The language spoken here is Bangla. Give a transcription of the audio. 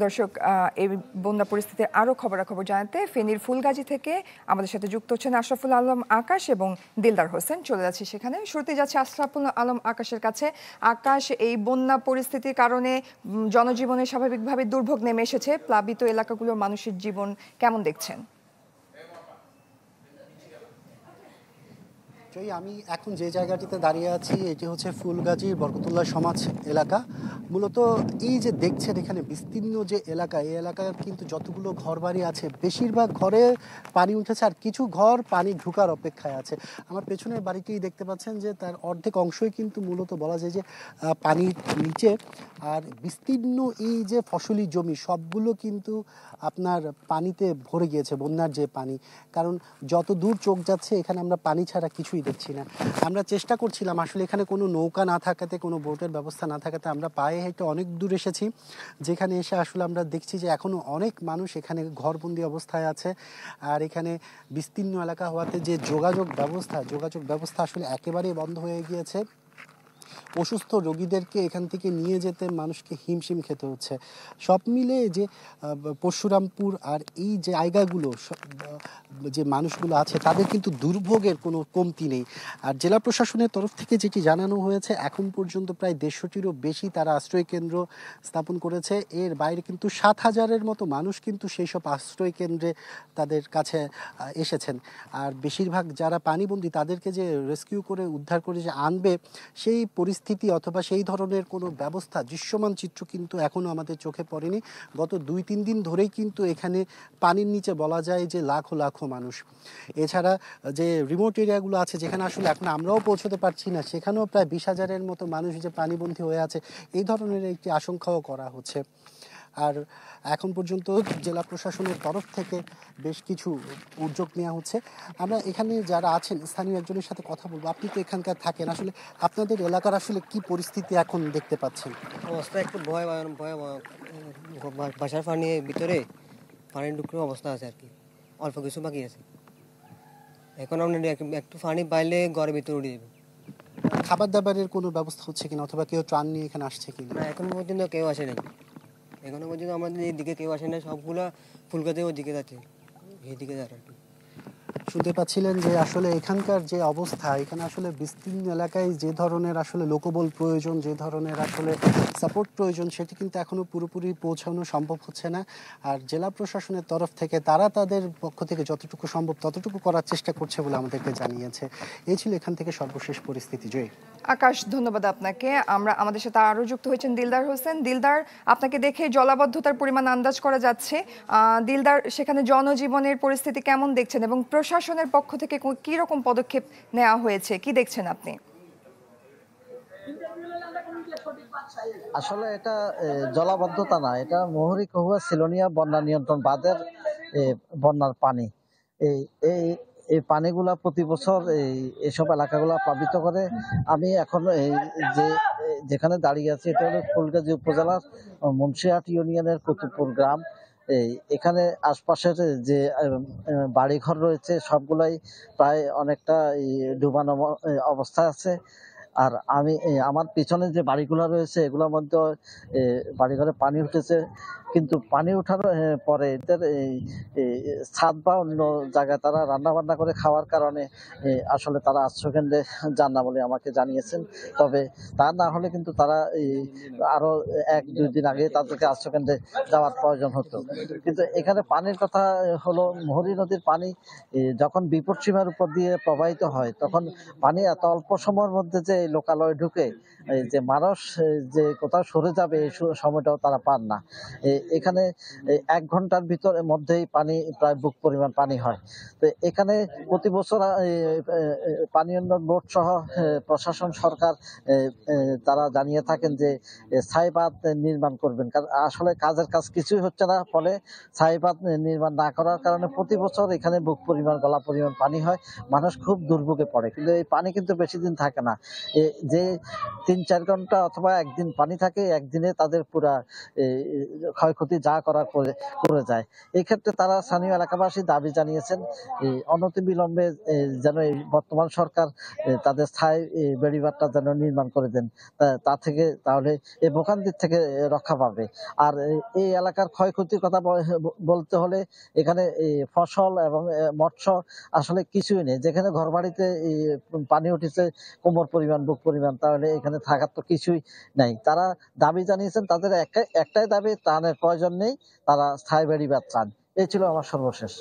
দর্শক, এই বন্যা পরিস্থিতির আরো খবরাখবর জানাতে ফেনীর ফুলগাজী থেকে আমাদের সাথে যুক্ত হচ্ছেন আশরাফুল আলম আকাশ এবং দিলদার হোসেন। চলে যাচ্ছি সেখানে। শুরুতে যাচ্ছে আশরাফুল আলম আকাশের কাছে। আকাশ, এই বন্যা পরিস্থিতির কারণে জনজীবনে স্বাভাবিকভাবে দুর্ভোগ নেমে এসেছে। প্লাবিত এলাকাগুলোর মানুষের জীবন কেমন দেখছেন? আমি এখন যে জায়গাটিতে দাঁড়িয়ে আছি এটি হচ্ছে ফুলগাজীর বরকতুল্লাহ সমাজ এলাকা। মূলত এই যে দেখছেন এখানে বিস্তীর্ণ যে এলাকা, এই এলাকার কিন্তু যতগুলো ঘরবাড়ি আছে বেশিরভাগ ঘরে পানি উঠেছে, আর কিছু ঘর পানি ঢুকার অপেক্ষায় আছে। আমার পেছনের বাড়িটি দেখতে পাচ্ছেন যে তার অর্ধেক অংশই কিন্তু মূলত বলা যায় যে পানির নিচে। আর বিস্তীর্ণ এই যে ফসলি জমি সবগুলো কিন্তু আপনার পানিতে ভরে গিয়েছে, বন্যার যে পানি। কারণ যত দূর চোখ যাচ্ছে এখানে আমরা পানি ছাড়া কিছুই দেখছি না। আমরা চেষ্টা করছিলাম, আসলে এখানে কোনো নৌকা না থাকাতে, কোনো বোটের ব্যবস্থা না থাকাতে আমরা পায়ে হেঁটে অনেক দূর এসেছি, যেখানে এসে আসলে আমরা দেখছি যে এখনও অনেক মানুষ এখানে ঘরবন্দি অবস্থায় আছে। আর এখানে বিস্তীর্ণ এলাকা হওয়াতে যে যোগাযোগ ব্যবস্থা আসলে একেবারেই বন্ধ হয়ে গিয়েছে। অসুস্থ রোগীদেরকে এখান থেকে নিয়ে যেতে মানুষকে হিমশিম খেতে হচ্ছে। সব মিলে যে পরশুরামপুর আর এই যে জায়গাগুলো যে মানুষগুলো আছে তাদের কিন্তু দুর্ভোগের কোনো কমতি নেই। আর জেলা প্রশাসনের তরফ থেকে যেটি জানানো হয়েছে, এখন পর্যন্ত প্রায় 150টিরও বেশি তারা আশ্রয় কেন্দ্র স্থাপন করেছে। এর বাইরে কিন্তু 7,000-এর মতো মানুষ কিন্তু সেই সব আশ্রয় কেন্দ্রে তাদের কাছে এসেছেন। আর বেশিরভাগ যারা পানিবন্দী তাদেরকে যে রেস্কিউ করে উদ্ধার করে যে আনবে, সেই পরিস্থিতি অথবা সেই ধরনের কোনো ব্যবস্থা, দৃশ্যমান চিত্র কিন্তু এখনও আমাদের চোখে পড়েনি। গত 2-3 দিন ধরেই কিন্তু এখানে পানির নিচে বলা যায় যে লাখো লাখো মানুষ। এছাড়া যে রিমোট এরিয়াগুলো আছে যেখানে আসলে এখন আমরাও পৌঁছতে পারছি না, সেখানেও প্রায় 20,000-এর মতো মানুষ যে পানিবন্দী হয়ে আছে, এই ধরনের একটি আশঙ্কাও করা হচ্ছে। আর এখন পর্যন্ত জেলা প্রশাসনের তরফ থেকে বেশ কিছু উদ্যোগ নেওয়া হচ্ছে। আমরা এখানে যারা আছেন স্থানীয় একজনের সাথে কথা বলবো। আপনি তো এখানকার থাকেন, আসলে আপনাদের এলাকার আসলে কি পরিস্থিতি এখন দেখতে পাচ্ছেন? অবস্থা একটু বাসার পানির ভিতরে পানি ঢুকলে অবস্থা আছে আর কি, অল্প কিছু বাকি আছে। এখন আপনার একটু পানি পাইলে ঘরের ভিতরে উঠে যাবে। খাবার দাবারের কোনো ব্যবস্থা হচ্ছে কিনা, অথবা কেউ ত্রাণ নিয়ে এখানে আসছে কিনা? না, এখন পর্যন্ত কেউ আসে নাই। এখনো পর্যন্ত আমাদের এইদিকে কেউ আসে না, সবগুলা ফুলগাতে ওদিকে যাচ্ছে, এইদিকে যার আর কি। শুনতে পাচ্ছিলেন যে আসলে এখানকার যে অবস্থা, এখানে আসলে বিস্তীর্ণ এলাকায় যে ধরনের আসলে লোকবল প্রয়োজন, যে ধরনের আসলে সাপোর্ট প্রয়োজন, সেটি কিন্তু এখনো পুরোপুরি পৌঁছানো সম্ভব হচ্ছে না। আর জেলা প্রশাসনের তরফ থেকে তারা তাদের পক্ষ থেকে যতটুকু সম্ভব ততটুকু করার চেষ্টা করছে বলে আমাদেরকে জানিয়েছে। এই ছিল এখান থেকে সর্বশেষ পরিস্থিতি। জয় আকাশ, ধন্যবাদ আপনাকে। আমাদের সাথে আরো যুক্ত হয়েছেন দিলদার হোসেন। দিলদার, আপনাকে দেখে জলাবদ্ধতার পরিমাণ আন্দাজ করা যাচ্ছে। দিলদার, সেখানে জনজীবনের পরিস্থিতি কেমন দেখছেন এবং প্রশাসনের পক্ষ থেকে কি রকম পদক্ষেপ নেওয়া হয়েছে, কি দেখছেন আপনি? আসলে এটা জলাবদ্ধতা না, এটা মহুরী কহুয়া সিলোনিয়া বন্যা নিয়ন্ত্রণ বাঁধের বন্যার পানি। এই এই এই পানিগুলা প্রতি বছর এইসব এলাকাগুলা প্লাবিত করে। আমি এখন যেখানে দাঁড়িয়ে আছি এটা হলো ফুলগাজী উপজেলার মুন্সিহাট ইউনিয়নের কুতুবপুর গ্রাম। এখানে আশপাশের যে বাড়িঘর রয়েছে সবগুলাই প্রায় অনেকটা ডুবানো অবস্থায় আছে। আর আমার পিছনে যে বাড়িগুলো রয়েছে এগুলোর মধ্যে বাড়িঘরে পানি উঠেছে, কিন্তু পানি ওঠার পরে এদের ছাদ বা অন্য জায়গায় তারা রান্না বান্না করে খাওয়ার কারণে আসলে তারা আশ্রয়কেন্দ্রে যান না বলে আমাকে জানিয়েছেন। তবে তা না হলে কিন্তু তারা আরো 1-2 দিন আগে তাদেরকে আশ্রয়কেন্দ্রে যাওয়ার প্রয়োজন হতো। কিন্তু এখানে পানির কথা হলো, মহুরী নদীর পানি যখন বিপদ সীমার উপর দিয়ে প্রবাহিত হয় তখন পানি এত অল্প সময়ের মধ্যে যে লোকালয়ে ঢুকে যে মানুষ যে কোথাও সরে যাবে এই সময়টাও তারা পান না। এখানে 1 ঘন্টার ভিতরে মধ্যেই পানি প্রায় বুক পরিমাণ পানি হয়। তো এখানে প্রতি বছর পানি উন্নয়ন বোর্ড সহ প্রশাসন, সরকার তারা জানিয়ে থাকেন যে স্থায়ী বাঁধ নির্মাণ করবেন। কারণ আসলে কাজের কাজ কিছুই হচ্ছে না, ফলে স্থায়ী বাঁধ নির্মাণ না করার কারণে প্রতি বছর এখানে বুক পরিমাণ গলা পরিমাণ পানি হয়, মানুষ খুব দুর্ভোগে পড়ে। কিন্তু এই পানি কিন্তু বেশি দিন থাকে না। যে 3-4 ঘন্টা অথবা একদিন পানি থাকে, একদিনে তাদের পুরা ক্ষয়ক্ষতি যা করার করে যায়। এই ক্ষেত্রে তারা স্থানীয় এলাকাবাসী দাবি জানিয়েছেন এই অনতিবিলম্বে যেন এই বর্তমান সরকার তাদের স্থায়ী বেড়িবাঁধটা যেন নির্মাণ করে দেন। তা থেকে তাহলে এই ভোগান্তির থেকে রক্ষা পাবে। আর এই এলাকার ক্ষয়ক্ষতির কথা বলতে হলে এখানে ফসল এবং মৎস্য আসলে কিছুই নেই। যেখানে ঘরবাড়িতে পানি উঠেছে কোমর পরিমাণ, বুক পরিমাণ, তাহলে এখানে থাকার তো কিছুই নাই। তারা দাবি জানিয়েছেন, তাদের একটাই দাবি, ত্রাণের প্রয়োজন নেই, তারা স্থায়ী বেড়িবাঁধ চান। এই ছিল আমার সর্বশেষ।